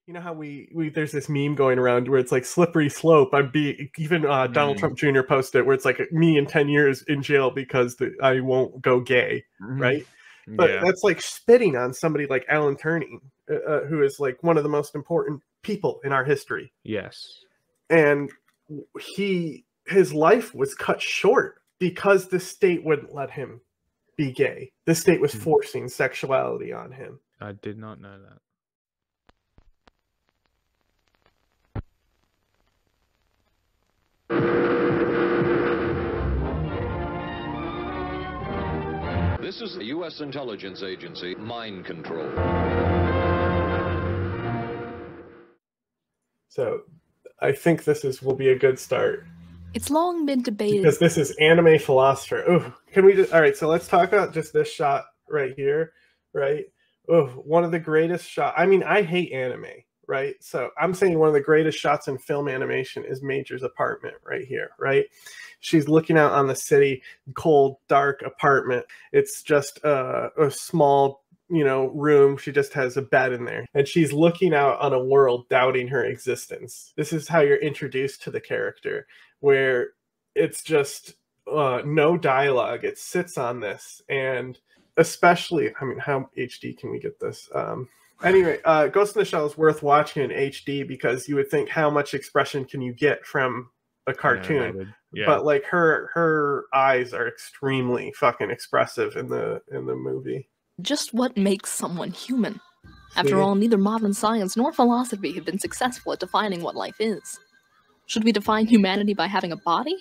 You know how there's this meme going around where it's like slippery slope. Even Donald Trump Jr. posted it where it's like me in 10 years in jail because I won't go gay, right? But that's like spitting on somebody like Alan Turing, who is like one of the most important people in our history. Yes. And his life was cut short because the state wouldn't let him be gay. The state was forcing sexuality on him. I did not know that. This is the U.S. intelligence agency, Mind Control. So, I think will be a good start. It's long been debated. Because this is anime philosopher. Ooh, can we just... Alright, so let's talk about just this shot right here, right? Ooh, one of the greatest shots... I mean, I hate anime, right? So, I'm saying one of the greatest shots in film animation is Major's apartment right here, right? She's looking out on the city, cold, dark apartment. It's just a small, room. She just has a bed in there. And she's looking out on a world, doubting her existence. This is how you're introduced to the character, where it's just no dialogue. It sits on this. And especially, I mean, how HD can we get this? Anyway, Ghost in the Shell is worth watching in HD because you would think, how much expression can you get from a cartoon? Yeah. But like her eyes are extremely fucking expressive in the movie. Just what makes someone human? After all, neither modern science nor philosophy have been successful at defining what life is. Should we define humanity by having a body?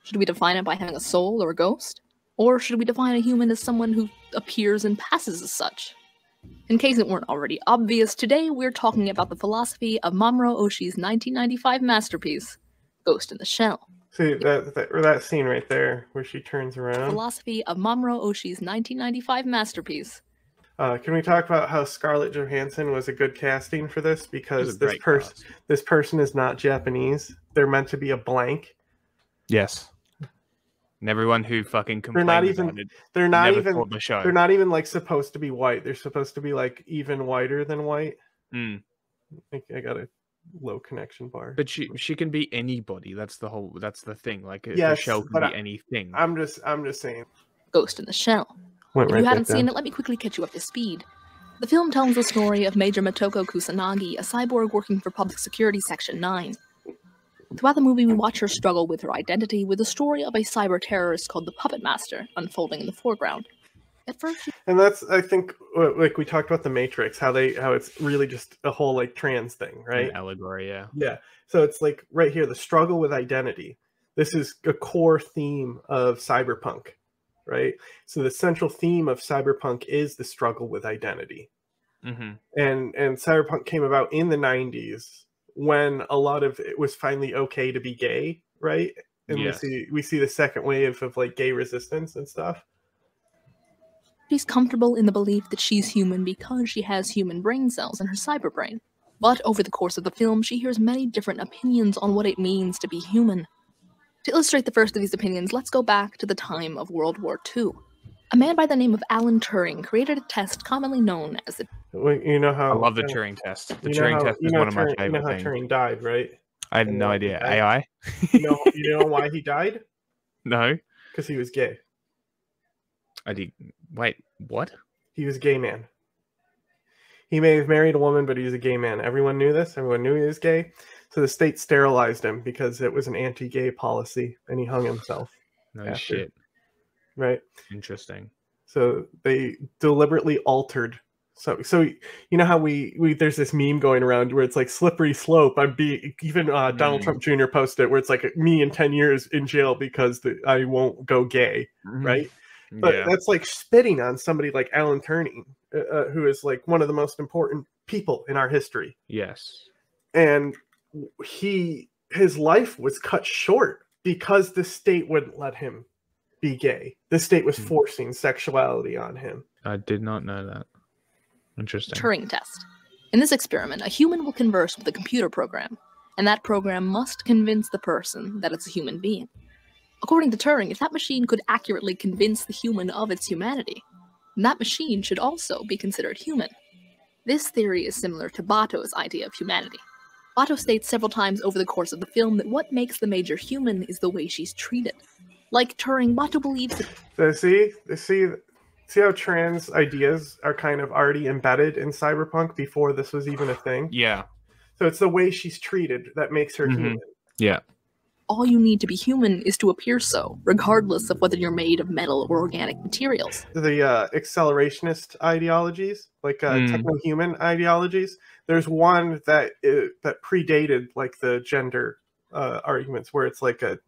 Should we define it by having a soul or a ghost? Or should we define a human as someone who appears and passes as such? In case it weren't already obvious, today we're talking about the philosophy of Mamoru Oshii's 1995 masterpiece, Ghost in the Shell. See, that scene right there where she turns around. Philosophy of Mamoru Oshii's 1995 masterpiece. Can we talk about how Scarlett Johansson was a good casting for this? Because this person is not Japanese. They're meant to be a blank. Yes. And everyone who fucking complains they're not even like supposed to be white. They're supposed to be like even whiter than white. I got a low connection bar. But she can be anybody. That's the thing. Like the shell can be anything. I'm just saying. Ghost in the Shell. If you haven't seen it, let me quickly catch you up to speed. The film tells the story of Major Motoko Kusanagi, a cyborg working for Public Security Section 9. Throughout the movie, we watch her struggle with her identity, with the story of a cyber terrorist called the Puppet Master unfolding in the foreground. At first, and that's, I think, like we talked about the Matrix, how it's really just a whole like trans thing, right? An allegory, yeah. Yeah. So it's like right here, the struggle with identity. This is a core theme of cyberpunk, right? So the central theme of cyberpunk is the struggle with identity. And cyberpunk came about in the 90s when a lot of it was finally okay to be gay, right? And we see the second wave of like gay resistance and stuff. She's comfortable in the belief that she's human because she has human brain cells in her cyber brain. But over the course of the film, she hears many different opinions on what it means to be human. To illustrate the first of these opinions, let's go back to the time of World War II. A man by the name of Alan Turing created a test commonly known as the... Well, you know how... I love the Turing test. The Turing test is one of my favorite things. You know how Turing died, right? I had no idea. AI? You know why he died? No. Because he was gay. Wait, what? He was a gay man. He may have married a woman, but he was a gay man. Everyone knew this. Everyone knew he was gay. So the state sterilized him because it was an anti-gay policy, and he hung himself. No shit. Right? Interesting. So they deliberately altered. So you know how there's this meme going around where it's like slippery slope. Even Donald Trump Jr. posted it where it's like me in 10 years in jail because I won't go gay, right? But that's like spitting on somebody like Alan Turing, who is like one of the most important people in our history. Yes. And his life was cut short because the state wouldn't let him be gay. The state was forcing sexuality on him. I did not know that. Interesting. Turing test. In this experiment, a human will converse with a computer program, and that program must convince the person that it's a human being. According to Turing, if that machine could accurately convince the human of its humanity, then that machine should also be considered human. This theory is similar to Bato's idea of humanity. Bato states several times over the course of the film that what makes the Major human is the way she's treated. Like Turing, Bato believes that... So see how trans ideas are kind of already embedded in cyberpunk before this was even a thing? Yeah. So it's the way she's treated that makes her human. Yeah. all you need to be human is to appear so, regardless of whether you're made of metal or organic materials. The accelerationist ideologies, like techno-human ideologies, there's one that that predated like the gender arguments, where it's like a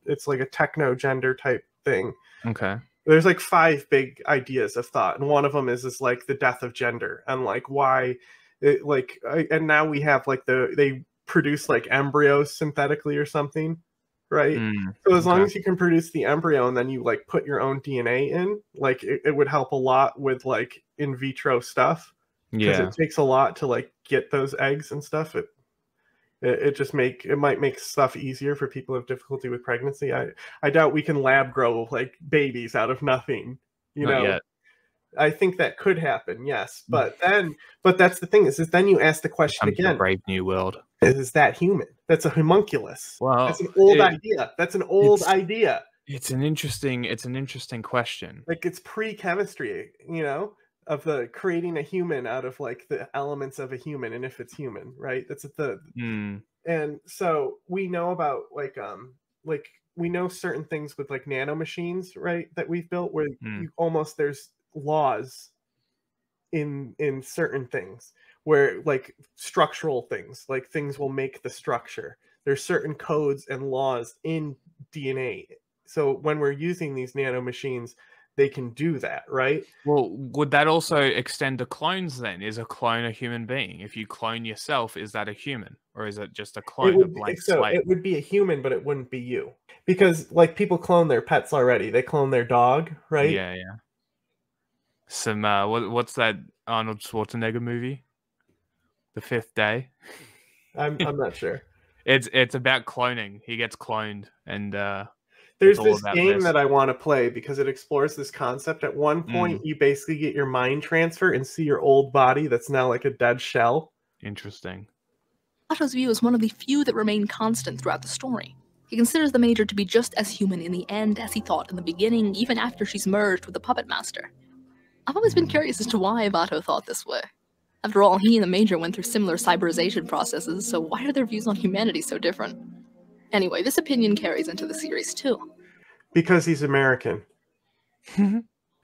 techno-gender type thing. Okay. There's like 5 big ideas of thought, and one of them is like the death of gender, and like why, and now we have like they produce like embryos synthetically or something, right? So as long as you can produce the embryo and then you like put your own DNA in, like it would help a lot with like in vitro stuff. Because it takes a lot to like get those eggs and stuff. It might make stuff easier for people who have difficulty with pregnancy. I doubt we can lab grow like babies out of nothing. Not yet. I think that could happen, yes. But that's the thing is then you ask the question again. A brave new world. Is that human? That's a homunculus. Well, that's an old idea. That's an old idea. It's an interesting question. Like it's pre-chemistry, of the creating a human out of like the elements of a human, and if it's human, right? That's the and so we know about like we know certain things with like nanomachines, right? That we've built where there's laws in certain things where like structural things, like things will make the structure. There's certain codes and laws in DNA. So when we're using these nanomachines, they can do that, right? Well, would that also extend to clones then? Is a clone a human being? If you clone yourself, is that a human? Or is it just a clone, a blank slate? It would be a human, but it wouldn't be you. Because like people clone their pets already. They clone their dog, right? Yeah. Some what's that Arnold Schwarzenegger movie? The Fifth Day? I'm not sure. It's about cloning. He gets cloned, and there's this game that I want to play because it explores this concept. At one point, you basically get your mind transfer and see your old body that's now like a dead shell. Interesting. Otto's view is one of the few that remain constant throughout the story. He considers the Major to be just as human in the end as he thought in the beginning, even after she's merged with the Puppet Master. I've always been curious as to why Vato thought this way. After all, he and the Major went through similar cyberization processes, so why are their views on humanity so different? Anyway, this opinion carries into the series too. Because he's American.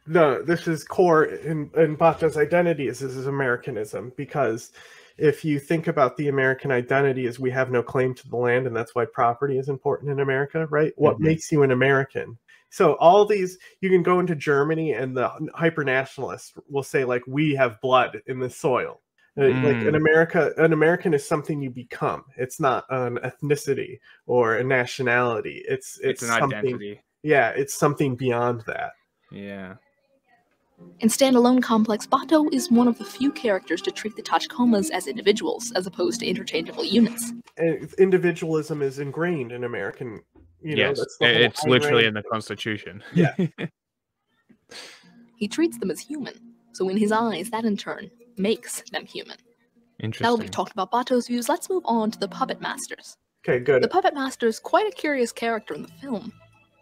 No, this is core in Bato's identity is his Americanism. Because if you think about the American identity is we have no claim to the land, and that's why property is important in America, right? What makes you an American? So all these, you can go into Germany and the hyper-nationalists will say like, we have blood in the soil. Like an American is something you become. It's not an ethnicity or a nationality. It's an identity. Yeah, it's something beyond that. Yeah. In Standalone Complex, Bato is one of the few characters to treat the Tachikomas as individuals, as opposed to interchangeable units. And individualism is ingrained in American. Yes, it's literally in the Constitution. Yeah. He treats them as human, so in his eyes, that in turn makes them human. Interesting. Now that we've talked about Bato's views, let's move on to the Puppet Masters. Okay, good. The Puppet Master is quite a curious character in the film,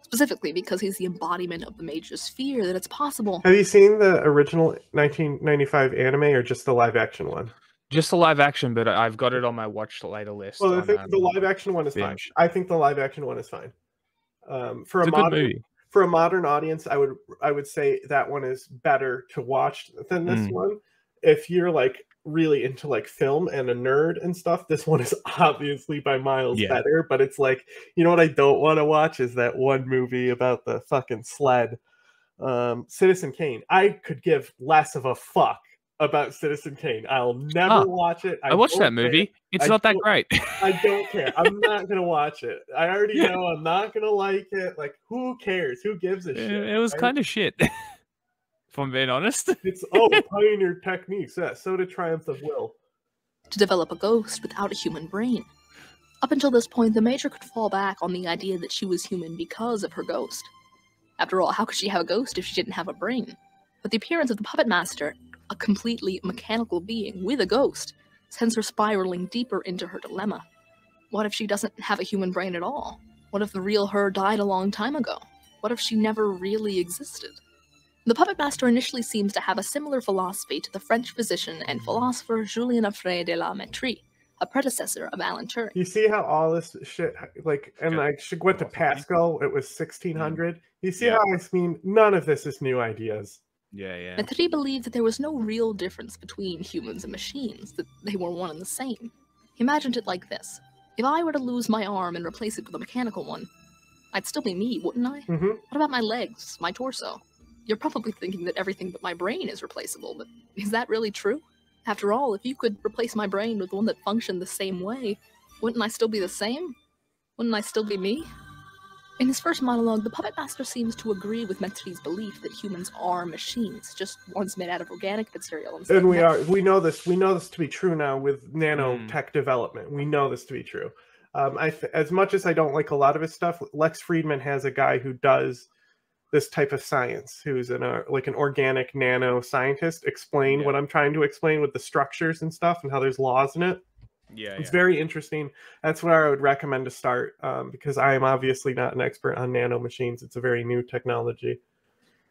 specifically because he's the embodiment of the Major's fear that it's possible. Have you seen the original 1995 anime or just the live action one? Just the live action, but I've got it on my watch later list. Well, I think the live action one is fine. I think the live action one is fine. For a modern audience, I would say that one is better to watch than this one. If you're like really into like film and a nerd and stuff, this one is obviously by miles better. But it's like, what I don't want to watch is that one movie about the fucking sled, Citizen Kane. I could give less of a fuck about Citizen Kane. I'll never watch it. I watched that movie. It's not that great. I don't care. I'm not gonna watch it. I already know I'm not gonna like it. Like, who cares? Who gives a shit? It was kind of shit. If I'm being honest. It's pioneer techniques. Yeah, so did Triumph of Will. To develop a ghost without a human brain. Up until this point, the Major could fall back on the idea that she was human because of her ghost. After all, how could she have a ghost if she didn't have a brain? With the appearance of the Puppet Master, a completely mechanical being with a ghost, sends her spiraling deeper into her dilemma. What if she doesn't have a human brain at all? What if the real her died a long time ago? What if she never really existed? The puppet master initially seems to have a similar philosophy to the French physician and philosopher Julien Offray de la Métrie, a predecessor of Alan Turing. You see how all this shit, like, and like, she went to Pascal, it was 1600. You see how, I mean, none of this is new ideas. Yeah. Métrie believed that there was no real difference between humans and machines, that they were one and the same. He imagined it like this. If I were to lose my arm and replace it with a mechanical one, I'd still be me, wouldn't I? Mm-hmm. What about my legs, my torso? You're probably thinking that everything but my brain is replaceable, but is that really true? After all, if you could replace my brain with one that functioned the same way, wouldn't I still be the same? Wouldn't I still be me? In his first monologue, the puppet master seems to agree with Métrie's belief that humans are machines, just ones made out of organic material. And we know this to be true now with nanotech development. We know this to be true. As much as I don't like a lot of his stuff, Lex Friedman has a guy who does this type of science, who's an organic nano scientist, explain what I'm trying to explain with the structures and stuff and how there's laws in it. It's very interesting. That's where I would recommend to start, because I am obviously not an expert on nano machines. It's a very new technology.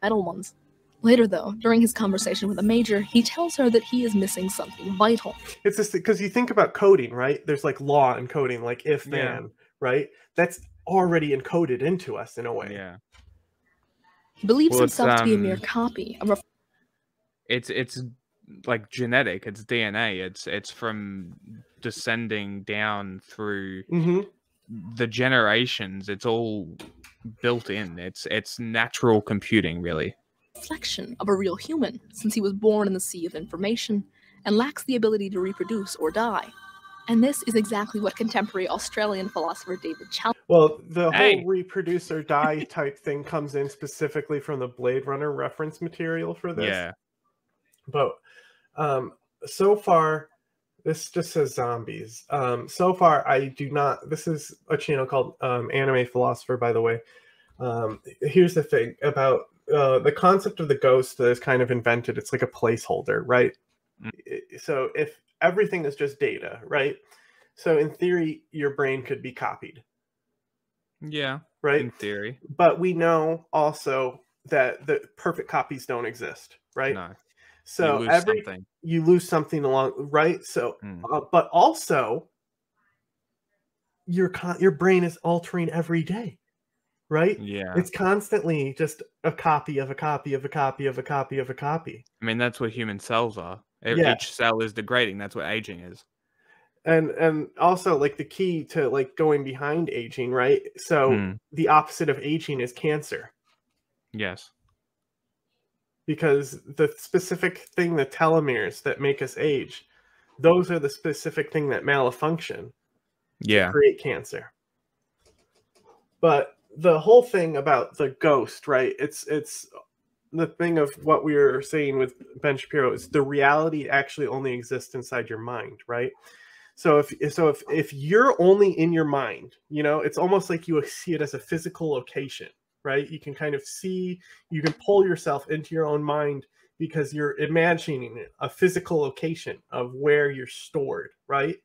Metal ones. Later, though, during his conversation with a major, he tells her that he is missing something vital. It's just because you think about coding, right? There's like law in coding, like if then, right? That's already encoded into us in a way. Yeah. He believes himself to be a mere copy. It's like genetic. It's DNA. It's from descending down through the generations. It's all built in. It's natural computing, really. Reflection of a real human, since he was born in the sea of information and lacks the ability to reproduce or die. And this is exactly what contemporary Australian philosopher David Chalmers. Well, the whole reproduce or die type thing comes in specifically from the Blade Runner reference material for this. Yeah. But so far, this just says zombies. So far, I do not. This is a channel called Anime Philosopher, by the way. Here's the thing about the concept of the ghost that is kind of invented. It's like a placeholder, right? So if everything is just data, right? So in theory, your brain could be copied. Yeah, right. In theory. But we know also that the perfect copies don't exist, right? No. So you lose something along, right? So, but also your brain is altering every day, right? Yeah. It's constantly just a copy of a copy of a copy of a copy of a copy. I mean, that's what human cells are. Each cell is degrading. That's what aging is. And also, like, the key to like going behind aging, right? So the opposite of aging is cancer. Yes. Because the specific thing, the telomeres that make us age, those are the specific thing that malfunction to create cancer. But the whole thing about the ghost, right? It's the thing of what we were saying with Ben Shapiro is the reality actually only exists inside your mind, right? So if you're only in your mind, you know, it's almost like you see it as a physical location, right? You can kind of see, you can pull yourself into your own mind because you're imagining a physical location of where you're stored, right?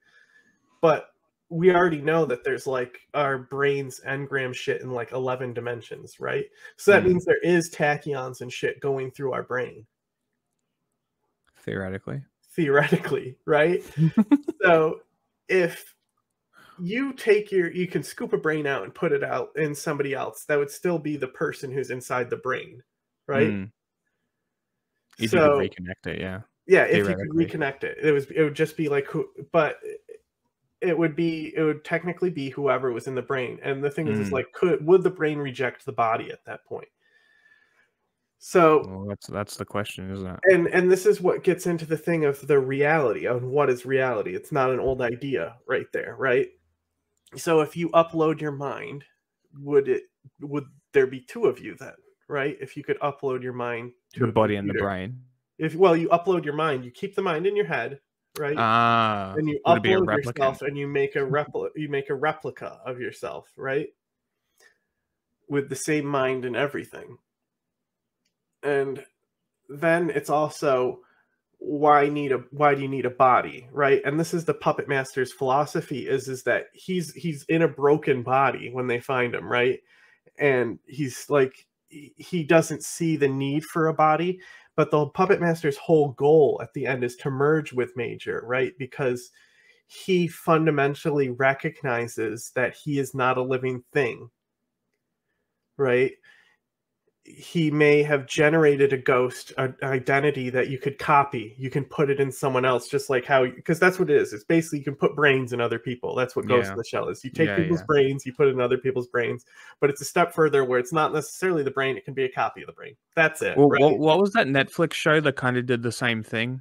But we already know that there's like our brain's engram shit in like 11 dimensions, right? So that means there is tachyons and shit going through our brain. Theoretically, right? So if you take you can scoop a brain out and put it out in somebody else, that would still be the person who's inside the brain, right? If you could reconnect it, yeah. Yeah, if you could reconnect it. It would just be like but it would technically be whoever was in the brain. And the thing is like, would the brain reject the body at that point? So that's the question, isn't it? And this is what gets into the thing of the reality of what is reality. It's not an old idea right there, right? So if you upload your mind, would there be two of you then, right? If you could upload your mind to the body and the brain. You upload your mind, you keep the mind in your head, right? And you upload yourself and you make a replica of yourself, right? With the same mind and everything. And then it's also why do you need a body, right? And this is the puppet master's philosophy is that he's in a broken body when they find him, right? And he's like, he doesn't see the need for a body, but the puppet master's whole goal at the end is to merge with Major, right? Because he fundamentally recognizes that he is not a living thing, right? He may have generated a ghost, an identity that you could copy. You can put it in someone else, just like how, because that's what it is. It's basically, you can put brains in other people. That's what Ghost in the Shell is. You take people's brains, you put it in other people's brains, but it's a step further where it's not necessarily the brain. It can be a copy of the brain. That's it. Well, right? what was that Netflix show that kind of did the same thing?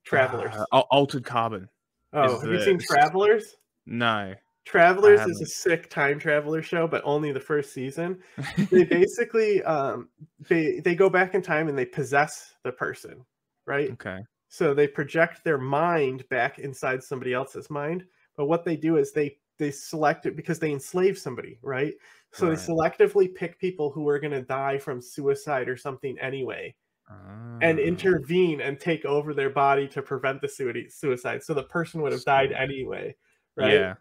Travelers. Altered Carbon. Oh, have you seen Travelers? No. Travelers is a sick time traveler show, but only the first season. They basically they go back in time and they possess the person, right? Okay. So they project their mind back inside somebody else's mind. But what they do is they select it because they enslave somebody, right? So they selectively pick people who are going to die from suicide or something anyway, and intervene and take over their body to prevent the suicide. So the person would have died anyway, right? Yeah.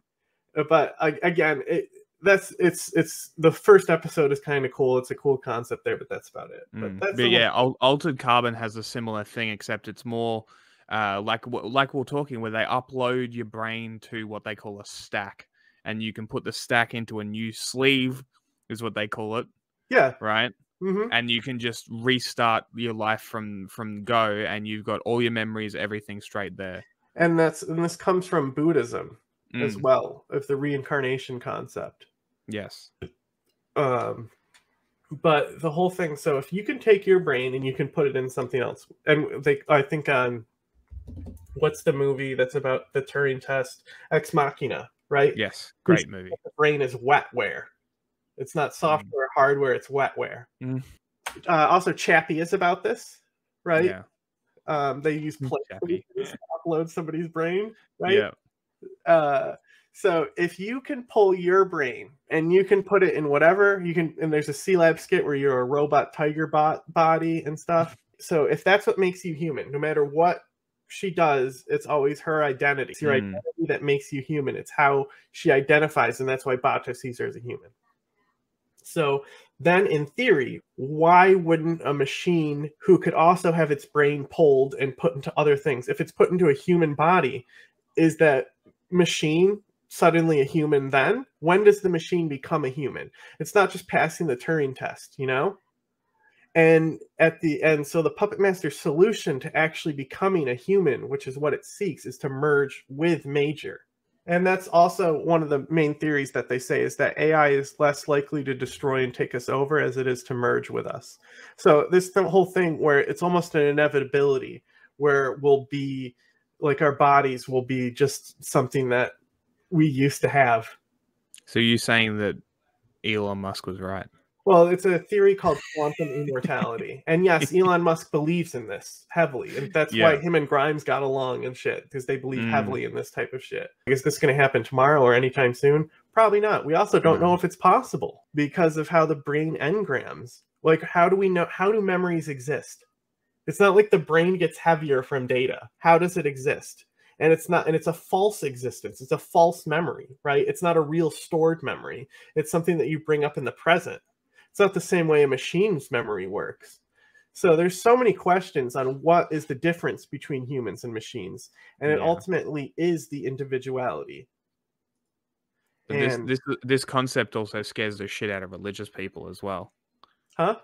But again, it's the first episode is kind of cool. It's a cool concept there, but that's about it. But yeah, Altered Carbon has a similar thing, except it's more like we're talking, where they upload your brain to what they call a stack, and you can put the stack into a new sleeve, is what they call it. Yeah. Right. Mm-hmm. And you can just restart your life from go, and you've got all your memories, everything straight there. And this comes from Buddhism as well, of the reincarnation concept. Yes. But the whole thing, so if you can take your brain and you can put it in something else, and I think on what's the movie that's about the Turing test, Ex Machina, right? Yes, great movie. The brain is wetware. It's not software, hardware, it's wetware. Also, Chappie is about this, right? Yeah. They use play to upload somebody's brain, right? Yeah. So if you can pull your brain and you can put it in whatever you can, and there's a C-Lab skit where you're a robot tiger body and stuff. So if that's what makes you human, no matter what she does, it's always her identity. It's your identity that makes you human. It's how she identifies, and that's why Bata sees her as a human. So then in theory, why wouldn't a machine who could also have its brain pulled and put into other things, if it's put into a human body, is that machine suddenly a human then? When does the machine become a human? It's not just passing the Turing test, you know? And at the end, so the Puppet Master's solution to actually becoming a human, which is what it seeks, is to merge with Major. And that's also one of the main theories that they say, is that AI is less likely to destroy and take us over as it is to merge with us. So this whole thing where it's almost an inevitability, where we'll be, like, our bodies will be just something that we used to have. So you're saying that Elon Musk was right? Well, it's a theory called quantum immortality. And yes, Elon Musk believes in this heavily. And that's why him and Grimes got along and shit, because they believe heavily in this type of shit. Is this going to happen tomorrow or anytime soon? Probably not. We also don't know if it's possible because of how the brain engrams. Like, how do we know? How do memories exist? It's not like the brain gets heavier from data. How does it exist? And it's not, and it's a false existence. It's a false memory, right? It's not a real stored memory. It's something that you bring up in the present. It's not the same way a machine's memory works. So there's so many questions on what is the difference between humans and machines. And it ultimately is the individuality. And this concept also scares the shit out of religious people as well. Huh?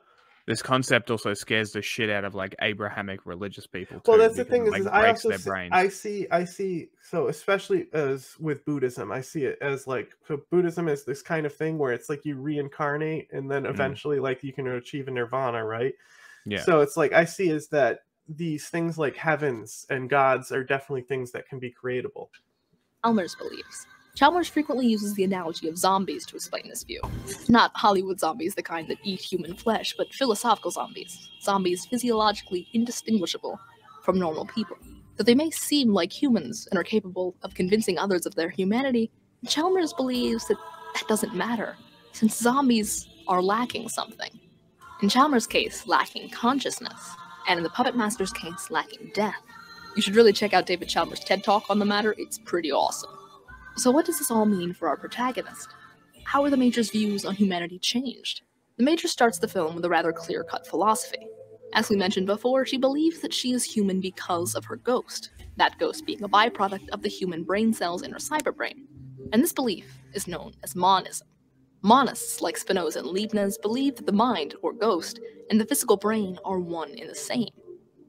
This concept also scares the shit out of, like, Abrahamic religious people too. Well, that's the thing, like, is I also see, so especially as with Buddhism, I see it as like, so Buddhism is this kind of thing where it's like you reincarnate and then eventually like you can achieve a nirvana, right? Yeah. So it's like I see is that these things like heavens and gods are definitely things that can be creatable. Chalmers believes. Chalmers frequently uses the analogy of zombies to explain this view. Not Hollywood zombies, the kind that eat human flesh, but philosophical zombies. Zombies physiologically indistinguishable from normal people. Though they may seem like humans and are capable of convincing others of their humanity, Chalmers believes that that doesn't matter, since zombies are lacking something. In Chalmers' case, lacking consciousness. and in the Puppet Master's case, lacking death. You should really check out David Chalmers' TED Talk on the matter, it's pretty awesome. So what does this all mean for our protagonist? How are the Major's views on humanity changed? The Major starts the film with a rather clear-cut philosophy. As we mentioned before, she believes that she is human because of her ghost, that ghost being a byproduct of the human brain cells in her cyberbrain. And this belief is known as monism. Monists, like Spinoza and Leibniz, believe that the mind, or ghost, and the physical brain are one and the same.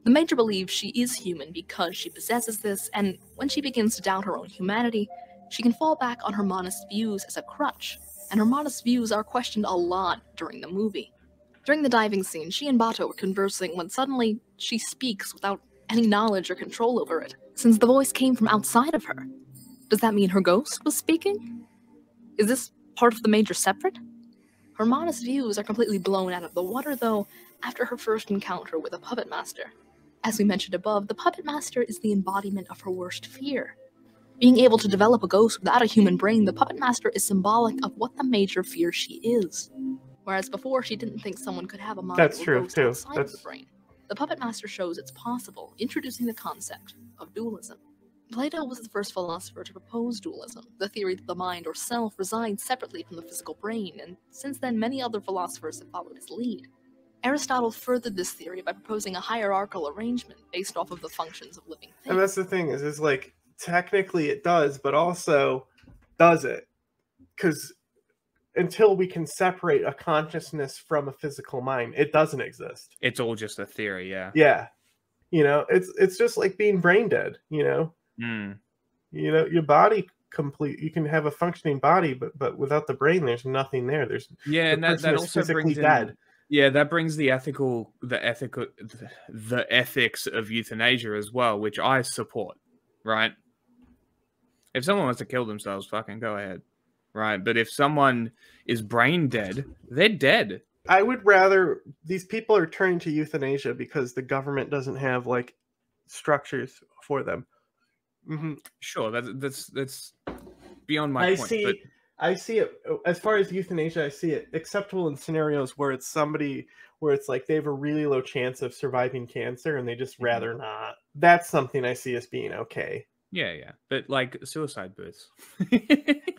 The Major believes she is human because she possesses this, and when she begins to doubt her own humanity, she can fall back on her monist views as a crutch, and her monist views are questioned a lot during the movie. During the diving scene, she and Bato were conversing when suddenly she speaks without any knowledge or control over it, since the voice came from outside of her. Does that mean her ghost was speaking? Is this part of the Major separate? Her monist views are completely blown out of the water, though, after her first encounter with a Puppet Master. As we mentioned above, the Puppet Master is the embodiment of her worst fear. Being able to develop a ghost without a human brain, the Puppet Master is symbolic of what the Major fears she is. Whereas before, she didn't think someone could have a mind or ghost outside of the brain. The Puppet Master shows it's possible, introducing the concept of dualism. Plato was the first philosopher to propose dualism, the theory that the mind or self resides separately from the physical brain, and since then many other philosophers have followed his lead. Aristotle furthered this theory by proposing a hierarchical arrangement based off of the functions of living things. And that's the thing, is like, technically it does, but also does it? Because until we can separate a consciousness from a physical mind, it doesn't exist. It's all just a theory, yeah. Yeah. You know, it's just like being brain dead, you know? You know, your body you can have a functioning body, but without the brain, there's nothing there. And that also brings dead. Yeah, that brings the ethics of euthanasia as well, which I support, right? If someone wants to kill themselves, fucking go ahead, right? But if someone is brain dead, they're dead. I would rather, these people are turning to euthanasia because the government doesn't have like structures for them. Sure, that's beyond my point. But I see it, as far as euthanasia, I see it acceptable in scenarios where it's somebody where it's like they have a really low chance of surviving cancer and they just rather not. That's something I see as being okay. Yeah. But like suicide booths.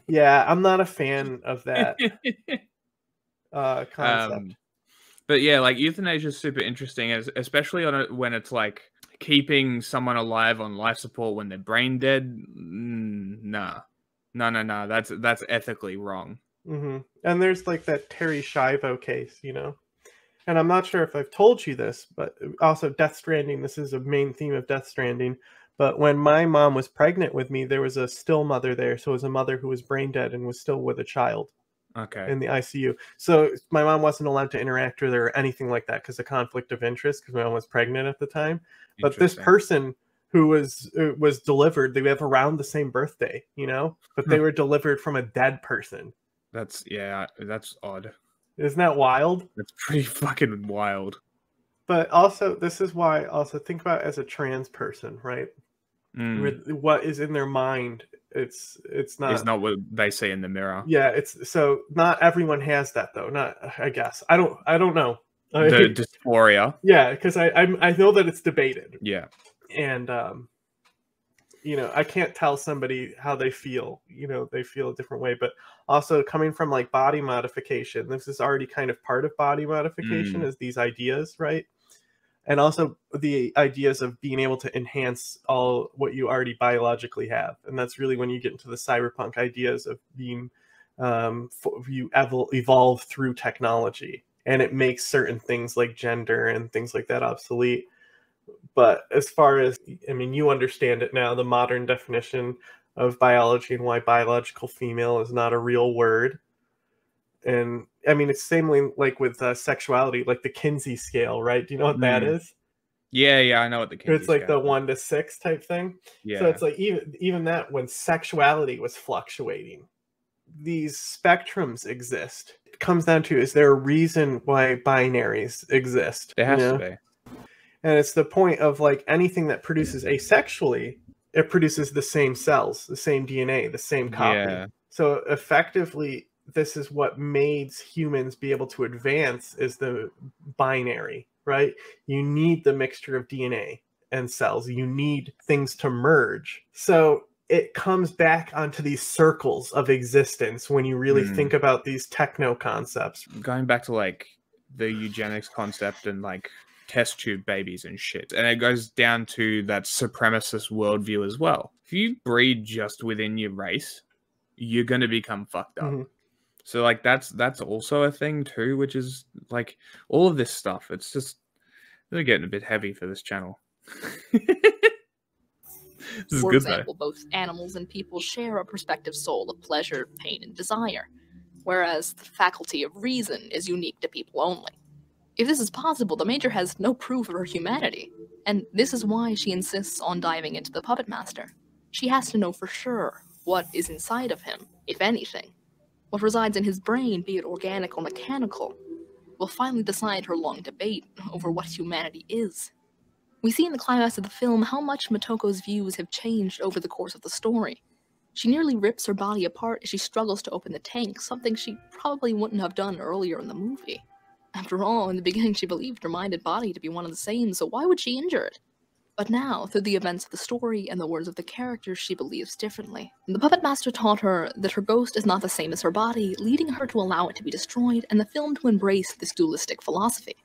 Yeah, I'm not a fan of that concept. But yeah, like euthanasia is super interesting, especially when it's like keeping someone alive on life support when they're brain dead. Nah. No. That's ethically wrong. And there's like that Terry Schiavo case, you know. And I'm not sure if I've told you this, but also Death Stranding. This is a main theme of Death Stranding. But when my mom was pregnant with me, there was a still mother there. So it was a mother who was brain dead and was still with a child. Okay. In the ICU. So my mom wasn't allowed to interact with her or anything like that because of conflict of interest, because my mom was pregnant at the time. But this person who was delivered, they have around the same birthday, you know, but they were delivered from a dead person. That's odd. Isn't that wild? That's pretty fucking wild. But also, this is why also think about it as a trans person, right? What is in their mind, it's not what they say in the mirror. Yeah, it's so not everyone has that though. Not, I guess. I don't know. The dysphoria. Yeah, because I know that it's debated. Yeah. And you know, I can't tell somebody how they feel. You know, they feel a different way. But also coming from like body modification, this is already kind of part of body modification, is these ideas, right? And also the ideas of being able to enhance all what you already biologically have. And that's really when you get into the cyberpunk ideas of being you evolve through technology, and it makes certain things like gender and things like that obsolete. But as far as, I mean, you understand it now, the modern definition of biology and why biological female is not a real word. And I mean, it's same like with sexuality, like the Kinsey scale, right? Do you know what that is? Yeah, I know what the Kinsey It's like scale the 1 to 6 type thing. Yeah. So it's like even that, when sexuality was fluctuating, these spectrums exist. It comes down to, is there a reason why binaries exist? There has to be. And it's the point of like anything that produces asexually, it produces the same cells, the same DNA, the same copy. Yeah. So effectively, this is what made humans be able to advance, is the binary. right? You need the mixture of DNA and cells. You need things to merge. So it comes back onto these circles of existence when you really think about these techno concepts. Going back to like the eugenics concept and like test tube babies and shit. And it goes down to that supremacist worldview as well. If you breed just within your race, you're going to become fucked up. So like that's also a thing too, which is like all of this stuff. It's just really getting a bit heavy for this channel. This is For good, example, both animals and people share a perspective soul of pleasure, pain, and desire, whereas the faculty of reason is unique to people only. If this is possible, the Major has no proof of her humanity, and this is why she insists on diving into the Puppet Master. She has to know for sure what is inside of him, if anything. What resides in his brain, be it organic or mechanical, will finally decide her long debate over what humanity is. We see in the climax of the film how much Motoko's views have changed over the course of the story. She nearly rips her body apart as she struggles to open the tank, something she probably wouldn't have done earlier in the movie. After all, in the beginning she believed her mind and body to be one and the same, so why would she injure it? But now, through the events of the story and the words of the characters, she believes differently. The Puppet Master taught her that her ghost is not the same as her body, leading her to allow it to be destroyed, and the film to embrace this dualistic philosophy.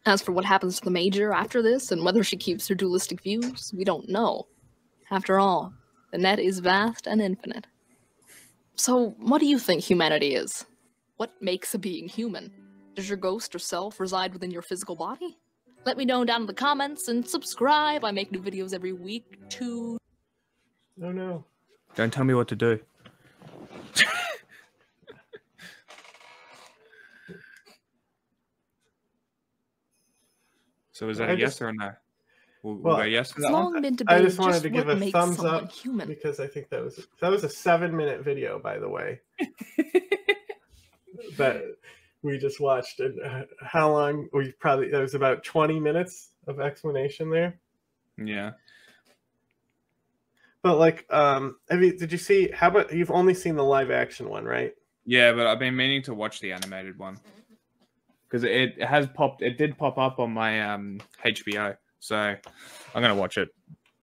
As for what happens to the Major after this, and whether she keeps her dualistic views, we don't know. After all, the net is vast and infinite. So, what do you think humanity is? What makes a being human? Does your ghost or self reside within your physical body? Let me know down in the comments, and subscribe. I make new videos every week to... Oh no. Don't tell me what to do. So is that a yes or a no? We'll go yes for that one. I just wanted to give a thumbs up because I think that was a 7-minute video, by the way. That we just watched. And how long? That was about 20 minutes of explanation there. Yeah. But like, did you see? How about you've only seen the live action one, right? Yeah, but I've been meaning to watch the animated one. Because it did pop up on my HBO, so I'm gonna watch it.